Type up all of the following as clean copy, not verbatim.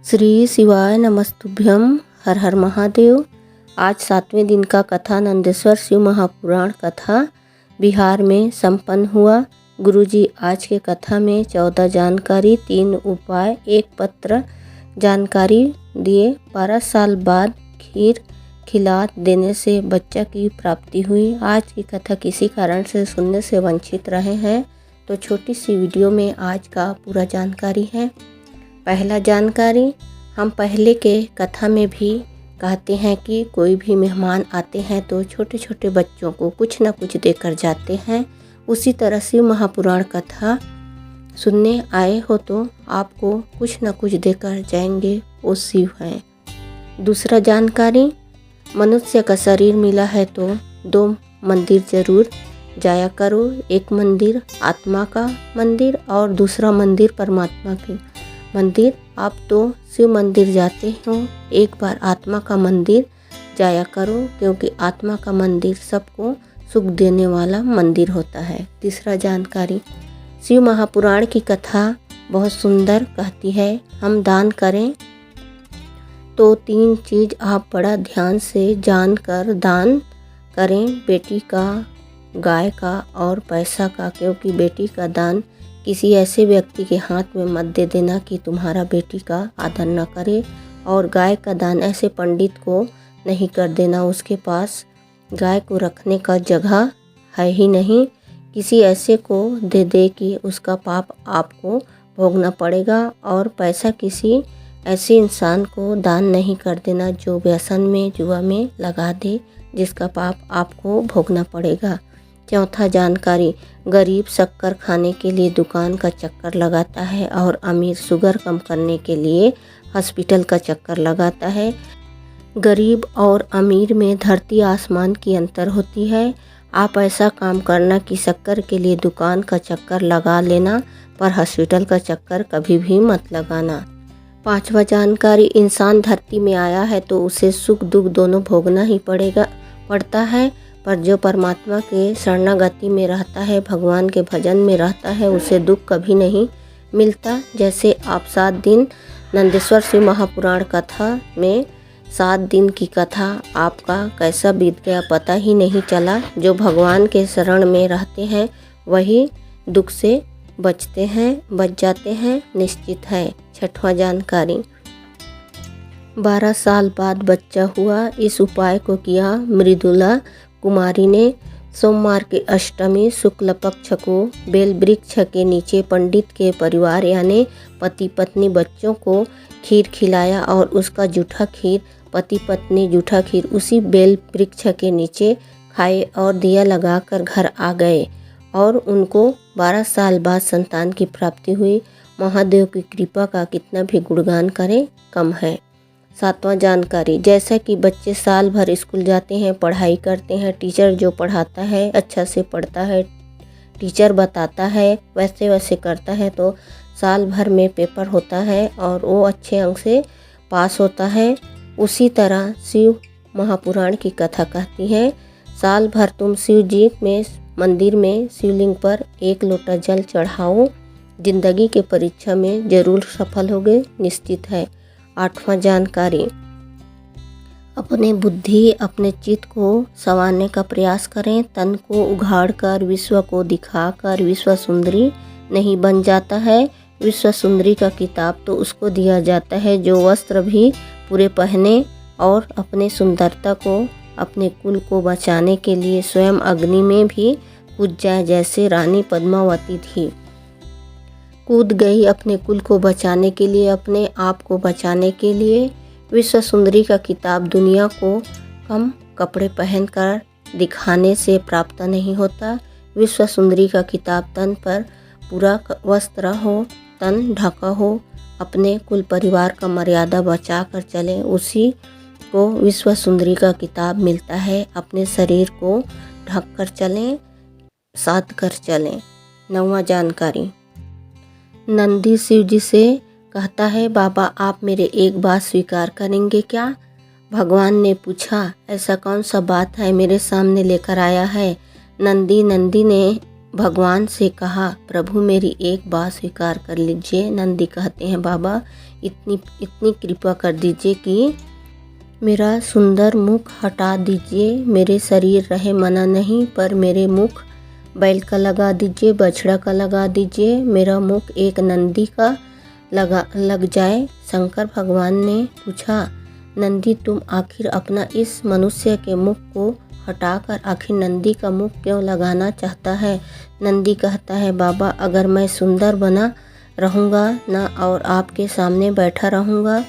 श्री शिवाय नमस्तुभ्यम। हर हर महादेव। आज 7वें दिन का कथा नंदेश्वर शिव महापुराण कथा बिहार में संपन्न हुआ। गुरुजी आज के कथा में 14 जानकारी, 3 उपाय, 1 पत्र जानकारी दिए। 12 साल बाद खीर खिला देने से बच्चा की प्राप्ति हुई। आज की कथा किसी कारण से सुनने से वंचित रहे हैं तो छोटी सी वीडियो में आज का पूरा जानकारी है। पहला जानकारी, हम पहले के कथा में भी कहते हैं कि कोई भी मेहमान आते हैं तो छोटे छोटे बच्चों को कुछ न कुछ देकर जाते हैं। उसी तरह शिव महापुराण कथा सुनने आए हो तो आपको कुछ न कुछ देकर जाएंगे, वो शिव हैं। दूसरा जानकारी, मनुष्य का शरीर मिला है तो 2 मंदिर जरूर जाया करो। एक मंदिर आत्मा का मंदिर और दूसरा मंदिर परमात्मा के मंदिर। आप तो शिव मंदिर जाते हो, एक बार आत्मा का मंदिर जाया करो, क्योंकि आत्मा का मंदिर सबको सुख देने वाला मंदिर होता है। तीसरा जानकारी, शिव महापुराण की कथा बहुत सुंदर कहती है, हम दान करें तो 3 चीज़ आप बड़ा ध्यान से जानकर दान करें। बेटी का, गाय का और पैसा का, क्योंकि बेटी का दान किसी ऐसे व्यक्ति के हाथ में मत दे देना कि तुम्हारा बेटी का आदर न करे। और गाय का दान ऐसे पंडित को नहीं कर देना, उसके पास गाय को रखने का जगह है ही नहीं। किसी ऐसे को दे दे कि उसका पाप आपको भोगना पड़ेगा। और पैसा किसी ऐसे इंसान को दान नहीं कर देना जो व्यसन में, जुआ में लगा दे, जिसका पाप आपको भोगना पड़ेगा। चौथा जानकारी, गरीब शक्कर खाने के लिए दुकान का चक्कर लगाता है और अमीर शुगर कम करने के लिए हॉस्पिटल का चक्कर लगाता है। गरीब और अमीर में धरती आसमान की अंतर होती है। आप ऐसा काम करना कि शक्कर के लिए दुकान का चक्कर लगा लेना, पर हॉस्पिटल का चक्कर कभी भी मत लगाना। 5वां जानकारी, इंसान धरती में आया है तो उसे सुख दुख दोनों भोगना ही पड़ता है, पर जो परमात्मा के शरणागति में रहता है, भगवान के भजन में रहता है, उसे दुख कभी नहीं मिलता। जैसे आप 7 दिन नंदेश्वर शिव महापुराण कथा में 7 दिन की कथा आपका कैसा बीत गया पता ही नहीं चला। जो भगवान के शरण में रहते हैं वही दुख से बच जाते हैं, निश्चित है। 6वां जानकारी, 12 साल बाद बच्चा हुआ। इस उपाय को किया मृदुला कुमारी ने। सोमवार के अष्टमी शुक्ल पक्ष को बेल वृक्ष के नीचे पंडित के परिवार यानी पति पत्नी बच्चों को खीर खिलाया और उसका जूठा खीर, पति पत्नी जूठा खीर उसी बेल वृक्ष के नीचे खाए और दिया लगाकर घर आ गए और उनको 12 साल बाद संतान की प्राप्ति हुई। महादेव की कृपा का कितना भी गुणगान करें कम है। 7वां जानकारी, जैसा कि बच्चे साल भर स्कूल जाते हैं, पढ़ाई करते हैं, टीचर जो पढ़ाता है अच्छा से पढ़ता है, टीचर बताता है वैसे वैसे करता है तो साल भर में पेपर होता है और वो अच्छे अंक से पास होता है। उसी तरह शिव महापुराण की कथा कहती है, साल भर तुम शिव जी में मंदिर में शिवलिंग पर 1 लोटा जल चढ़ाओ, जिंदगी के परीक्षा में जरूर सफल होगे, निश्चित है। 8वां जानकारी, अपने बुद्धि, अपने चित्त को संवारने का प्रयास करें। तन को उघाड़कर, विश्व को दिखाकर विश्व सुंदरी नहीं बन जाता है। विश्व सुंदरी का किताब तो उसको दिया जाता है जो वस्त्र भी पूरे पहने और अपने सुंदरता को, अपने कुल को बचाने के लिए स्वयं अग्नि में भी कूद जाए, जैसे रानी पद्मावती थी, कूद गई अपने कुल को बचाने के लिए, अपने आप को बचाने के लिए। विश्व सुंदरी का किताब दुनिया को कम कपड़े पहनकर दिखाने से प्राप्त नहीं होता। विश्व सुंदरी का किताब तन पर पूरा वस्त्र हो, तन ढका हो, अपने कुल परिवार का मर्यादा बचा कर चले, उसी को विश्व सुंदरी का किताब मिलता है। अपने शरीर को ढक कर चलें, साध कर चलें। 9वां जानकारी, नंदी शिव जी से कहता है, बाबा आप मेरे एक बात स्वीकार करेंगे क्या? भगवान ने पूछा, ऐसा कौन सा बात है मेरे सामने लेकर आया है? नंदी ने भगवान से कहा, प्रभु मेरी एक बात स्वीकार कर लीजिए। नंदी कहते हैं, बाबा इतनी कृपा कर दीजिए कि मेरा सुंदर मुख हटा दीजिए। मेरे शरीर रहे मना नहीं, पर मेरे मुख बैल का लगा दीजिए, बछड़ा का लगा दीजिए। मेरा मुख एक नंदी का लग जाए। शंकर भगवान ने पूछा, नंदी तुम आखिर अपना इस मनुष्य के मुख को हटाकर आखिर नंदी का मुख क्यों लगाना चाहता है? नंदी कहता है, बाबा अगर मैं सुंदर बना रहूँगा ना और आपके सामने बैठा रहूँगा,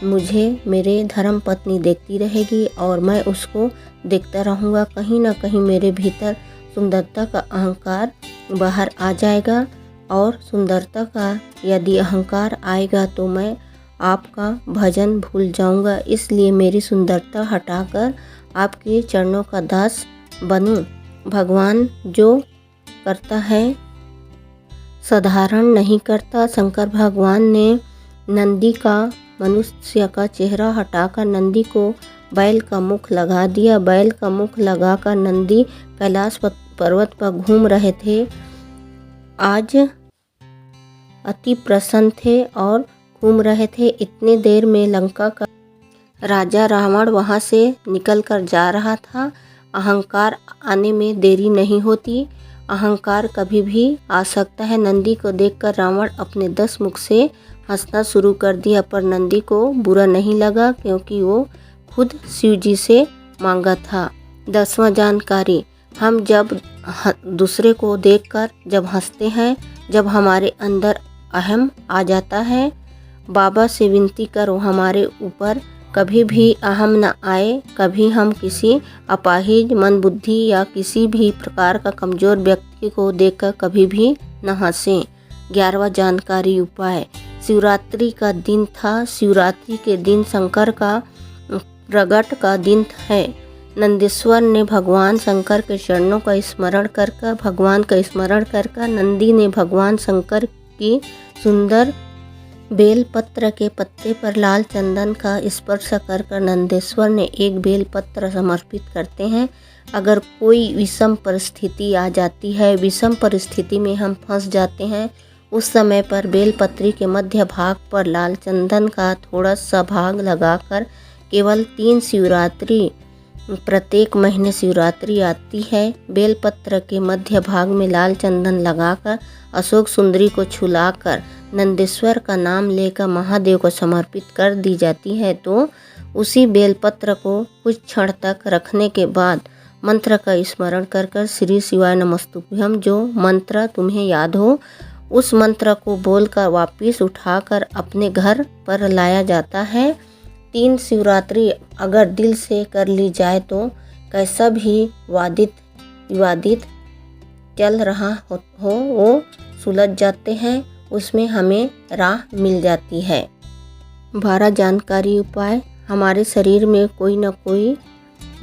मुझे मेरे धर्म पत्नी देखती रहेगी और मैं उसको देखता रहूँगा। कहीं ना कहीं मेरे भीतर सुंदरता का अहंकार बाहर आ जाएगा और सुंदरता का यदि अहंकार आएगा तो मैं आपका भजन भूल जाऊँगा। इसलिए मेरी सुंदरता हटाकर आपके चरणों का दास बनूं। भगवान जो करता है साधारण नहीं करता। शंकर भगवान ने नंदी का मनुष्य का चेहरा हटाकर नंदी को बैल का मुख लगा दिया। बैल का मुख लगाकर नंदी कैलाश पर्वत पर घूम रहे थे। आज अति प्रसन्न थे और घूम रहे थे। इतने देर में लंका का राजा रावण वहां से निकलकर जा रहा था। अहंकार आने में देरी नहीं होती। अहंकार कभी भी आ सकता है। नंदी को देखकर रावण अपने 10 मुख से हंसना शुरू कर दिया, पर नंदी को बुरा नहीं लगा क्योंकि वो खुद शिव जी से मांगा था। 10वां जानकारी, हम जब दूसरे को देखकर जब हंसते हैं, जब हमारे अंदर अहम आ जाता है, बाबा से विनती करो हमारे ऊपर कभी भी अहम न आए। कभी हम किसी अपाहिज मन बुद्धि या किसी भी प्रकार का कमज़ोर व्यक्ति को देखकर कभी भी न हंसें। 11वां जानकारी उपाय, शिवरात्रि का दिन था। शिवरात्रि के दिन शंकर का प्रगट का दिन है। नंदीश्वर ने भगवान शंकर के चरणों का स्मरण कर भगवान का स्मरण कर नंदी ने भगवान शंकर की सुंदर बेल पत्र के पत्ते पर लाल चंदन का स्पर्श कर नंदेश्वर ने एक बेल पत्र समर्पित करते हैं। अगर कोई विषम परिस्थिति आ जाती है, विषम परिस्थिति में हम फंस जाते हैं, उस समय पर बेलपत्री के मध्य भाग पर लाल चंदन का थोड़ा सा भाग लगाकर केवल 3 शिवरात्रि, प्रत्येक महीने शिवरात्रि आती है, बेलपत्र के मध्य भाग में लाल चंदन लगाकर अशोक सुंदरी को छुलाकर नंदेश्वर का नाम लेकर महादेव को समर्पित कर दी जाती है। तो उसी बेलपत्र को कुछ क्षण तक रखने के बाद मंत्र का स्मरण कर श्री शिवाय नमस्तुभ्यम जो मंत्र तुम्हें याद हो, उस मंत्र को बोलकर वापिस उठाकर अपने घर पर लाया जाता है। 3 शिवरात्रि अगर दिल से कर ली जाए तो कैसा भी विवादित चल रहा हो वो सुलझ जाते हैं, उसमें हमें राह मिल जाती है। 12 जानकारी उपाय, हमारे शरीर में कोई न कोई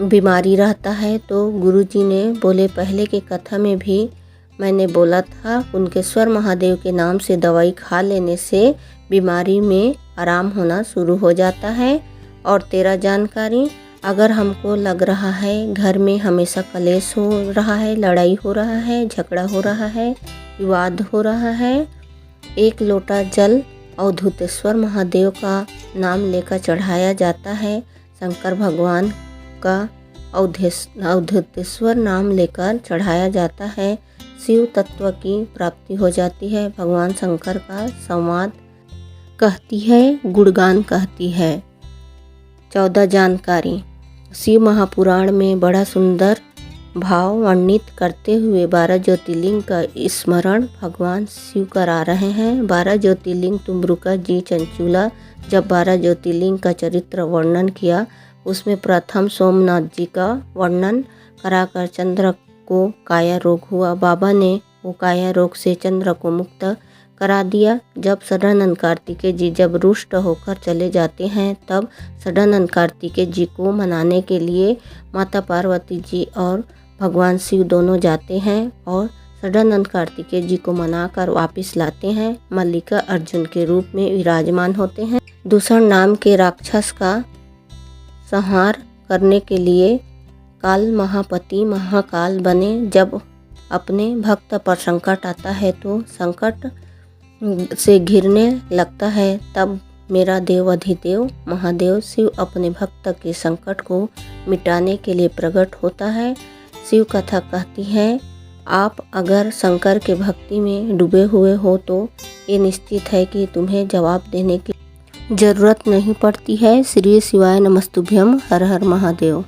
बीमारी रहता है तो गुरुजी ने बोले, पहले की कथा में भी मैंने बोला था, कुंकेश्वर महादेव के नाम से दवाई खा लेने से बीमारी में आराम होना शुरू हो जाता है। और 13 जानकारी, अगर हमको लग रहा है घर में हमेशा कलेश हो रहा है, लड़ाई हो रहा है, झगड़ा हो रहा है, विवाद हो रहा है, 1 लोटा जल अवधूतेश्वर महादेव का नाम लेकर चढ़ाया जाता है। शंकर भगवान का अवधूतेश्वर नाम लेकर चढ़ाया जाता है। शिव तत्व की प्राप्ति हो जाती है। भगवान शंकर का संवाद कहती है, गुणगान कहती है। 14 जानकारी, शिव महापुराण में बड़ा सुंदर भाव वर्णित करते हुए 12 ज्योतिर्लिंग का स्मरण भगवान शिव करा रहे हैं। 12 ज्योतिर्लिंग तुम्बरुका जी चंचूला जब 12 ज्योतिर्लिंग का चरित्र वर्णन किया, उसमें प्रथम सोमनाथ जी का वर्णन कराकर चंद्र को काया रोग हुआ। बाबा ने वो काया रोग से चंद्र को मुक्त करा दिया। जब सदानंद कार्तिकेय जी जब रुष्ट होकर चले जाते हैं, तब सदानंद कार्तिकेय जी को मनाने के लिए माता पार्वती जी और भगवान शिव दोनों जाते हैं और सदानंद कार्तिकेय जी को मनाकर वापस लाते हैं। मल्लिका अर्जुन के रूप में विराजमान होते हैं। दूसर नाम के राक्षस का संहार करने के लिए काल महापति महाकाल बने। जब अपने भक्त पर संकट आता है तो संकट से घिरने लगता है, तब मेरा देव अधिदेव महादेव शिव अपने भक्त के संकट को मिटाने के लिए प्रकट होता है। शिव कथा कहती है, आप अगर शंकर के भक्ति में डूबे हुए हो तो ये निश्चित है कि तुम्हें जवाब देने की जरूरत नहीं पड़ती है। श्री शिवाय नमस्तुभ्यम। हर हर महादेव।